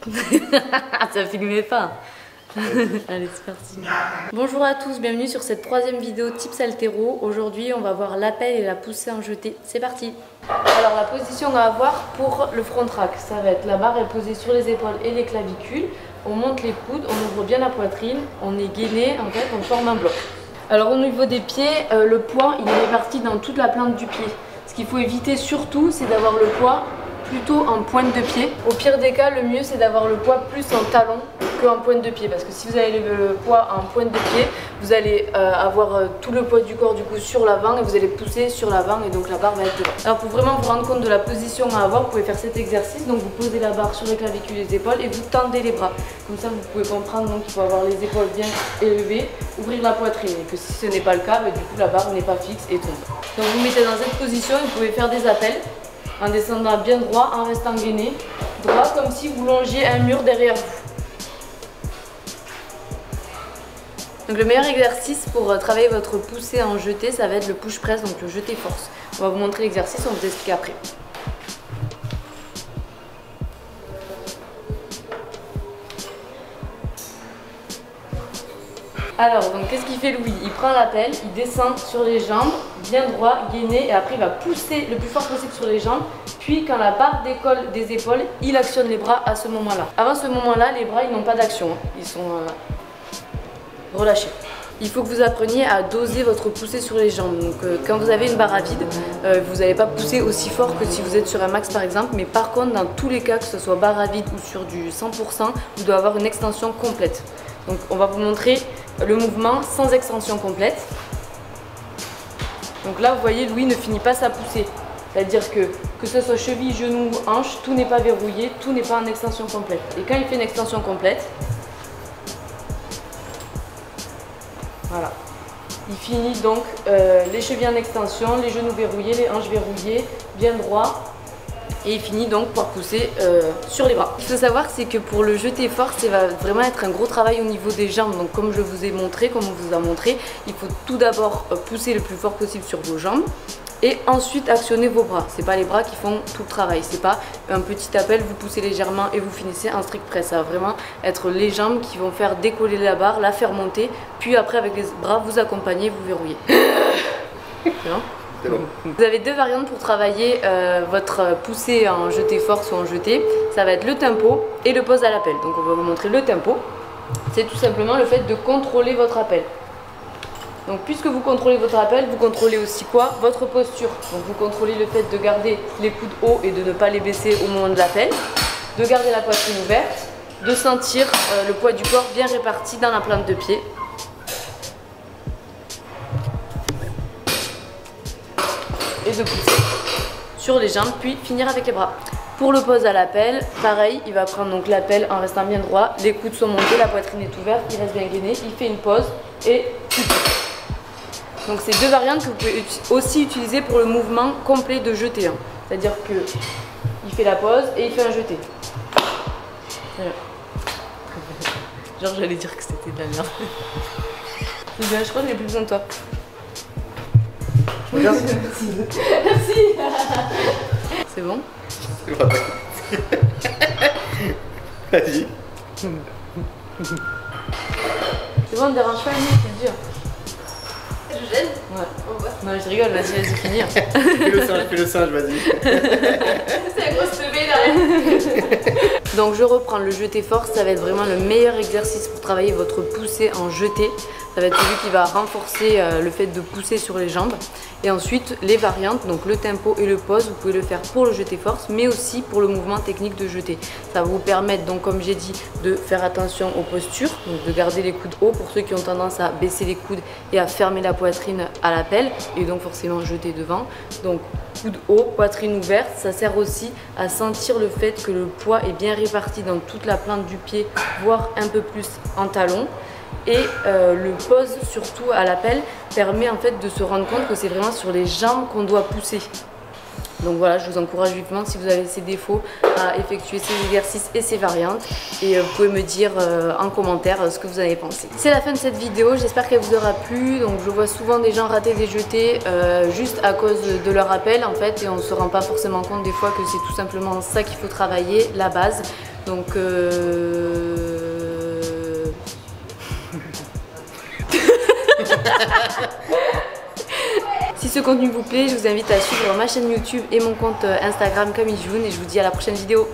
Ça filmait pas. Allez, c'est parti. Bonjour à tous, bienvenue sur cette troisième vidéo Tips Altéro. Aujourd'hui, on va voir l'appel et la poussée en jeté. C'est parti. Alors, la position qu'on va avoir pour le front rack, ça va être la barre est posée sur les épaules et les clavicules. On monte les coudes, on ouvre bien la poitrine, on est gainé, en fait, on forme un bloc. Alors, au niveau des pieds, le poids, il est réparti dans toute la plante du pied. Ce qu'il faut éviter surtout, c'est d'avoir le poids plutôt en pointe de pied. Au pire des cas, le mieux c'est d'avoir le poids plus en talon qu'en pointe de pied, parce que si vous avez le poids en pointe de pied, vous allez avoir tout le poids du corps du coup sur l'avant et vous allez pousser sur l'avant et donc la barre va être devant. Alors pour vraiment vous rendre compte de la position à avoir, vous pouvez faire cet exercice. Donc vous posez la barre sur les clavicules et les épaules et vous tendez les bras. Comme ça vous pouvez comprendre donc qu'il faut avoir les épaules bien élevées, ouvrir la poitrine, et que si ce n'est pas le cas, du coup la barre n'est pas fixe et tombe. Donc vous mettez dans cette position et vous pouvez faire des appels en descendant bien droit, en restant gainé, droit comme si vous longiez un mur derrière vous. Donc le meilleur exercice pour travailler votre poussée en jeté, ça va être le push press, donc le jeté force. On va vous montrer l'exercice, on vous explique après. Alors, donc qu'est-ce qu'il fait Louis? Il prend l'appel, il descend sur les jambes, bien droit, gainé, et après il va pousser le plus fort possible sur les jambes. Puis quand la barre décolle des épaules, il actionne les bras à ce moment-là. Avant ce moment-là, les bras ils n'ont pas d'action, ils sont relâchés. Il faut que vous appreniez à doser votre poussée sur les jambes. Donc quand vous avez une barre à vide, vous n'allez pas pousser aussi fort que si vous êtes sur un max par exemple. Mais par contre, dans tous les cas, que ce soit barre à vide ou sur du 100%, vous devez avoir une extension complète. Donc on va vous montrer le mouvement sans extension complète. Donc là, vous voyez, Louis ne finit pas sa poussée. C'est-à-dire que ce soit cheville, genou, hanche, tout n'est pas verrouillé, tout n'est pas en extension complète. Et quand il fait une extension complète, voilà. Il finit donc les chevilles en extension, les genoux verrouillés, les hanches verrouillées, bien droit. Et il finit donc par pousser sur les bras. Ce qu'il faut savoir, c'est que pour le jeté fort, ça va vraiment être un gros travail au niveau des jambes. Donc comme je vous ai montré, comme on vous a montré, il faut tout d'abord pousser le plus fort possible sur vos jambes. Et ensuite actionner vos bras. C'est pas les bras qui font tout le travail. C'est pas un petit appel, vous poussez légèrement et vous finissez en strict press. Ça va vraiment être les jambes qui vont faire décoller la barre, la faire monter. Puis après avec les bras, vous accompagnez, vous verrouillez. C'est bon. Vous avez deux variantes pour travailler votre poussée en jeté force ou en jeté. Ça va être le tempo et le pose à l'appel. Donc on va vous montrer le tempo. C'est tout simplement le fait de contrôler votre appel. Donc puisque vous contrôlez votre appel, vous contrôlez aussi quoi? Votre posture. Donc vous contrôlez le fait de garder les coudes hauts et de ne pas les baisser au moment de l'appel, de garder la poitrine ouverte, de sentir le poids du corps bien réparti dans la plante de pied. Et de pousser sur les jambes, puis finir avec les bras. Pour le pose à l'appel, pareil, il va prendre donc l'appel en restant bien droit, les coudes sont montés, la poitrine est ouverte, il reste bien gainé, il fait une pause et il pousse. Donc c'est deux variantes que vous pouvez aussi utiliser pour le mouvement complet de jeté. C'est-à-dire que il fait la pause et il fait un jeté. Voilà. Genre j'allais dire que c'était de la merde. Je crois que j'ai plus besoin de toi. Merci. Merci. C'est bon? Vas-y. C'est bon, on ne dérange pas, c'est dur. Je gêne? Ouais. Oh, ouais. Non, je rigole, vas-y, finis. Fais le singe, vas-y. C'est la grosse levée là. Donc je reprends le jeté force, ça va être vraiment le meilleur exercice pour travailler votre poussée en jeté. Ça va être celui qui va renforcer le fait de pousser sur les jambes. Et ensuite les variantes, donc le tempo et le pose, vous pouvez le faire pour le jeté force, mais aussi pour le mouvement technique de jeté. Ça va vous permettre, donc comme j'ai dit, de faire attention aux postures, donc de garder les coudes hauts pour ceux qui ont tendance à baisser les coudes et à fermer la poitrine à l'appel, et donc forcément jeter devant. Donc coude haut, poitrine ouverte, ça sert aussi à sentir le fait que le poids est bien réparti dans toute la plante du pied, voire un peu plus en talon. Et le pose surtout à l'appel permet en fait de se rendre compte que c'est vraiment sur les jambes qu'on doit pousser. Donc voilà, je vous encourage vivement, si vous avez ces défauts, à effectuer ces exercices et ces variantes. Et vous pouvez me dire en commentaire ce que vous en avez pensé. C'est la fin de cette vidéo, j'espère qu'elle vous aura plu. Donc je vois souvent des gens rater des jetés juste à cause de leur appel en fait. Et on ne se rend pas forcément compte des fois que c'est tout simplement ça qu'il faut travailler, la base. Donc si ce contenu vous plaît, je vous invite à suivre ma chaîne YouTube et mon compte Instagram Camille June et je vous dis à la prochaine vidéo.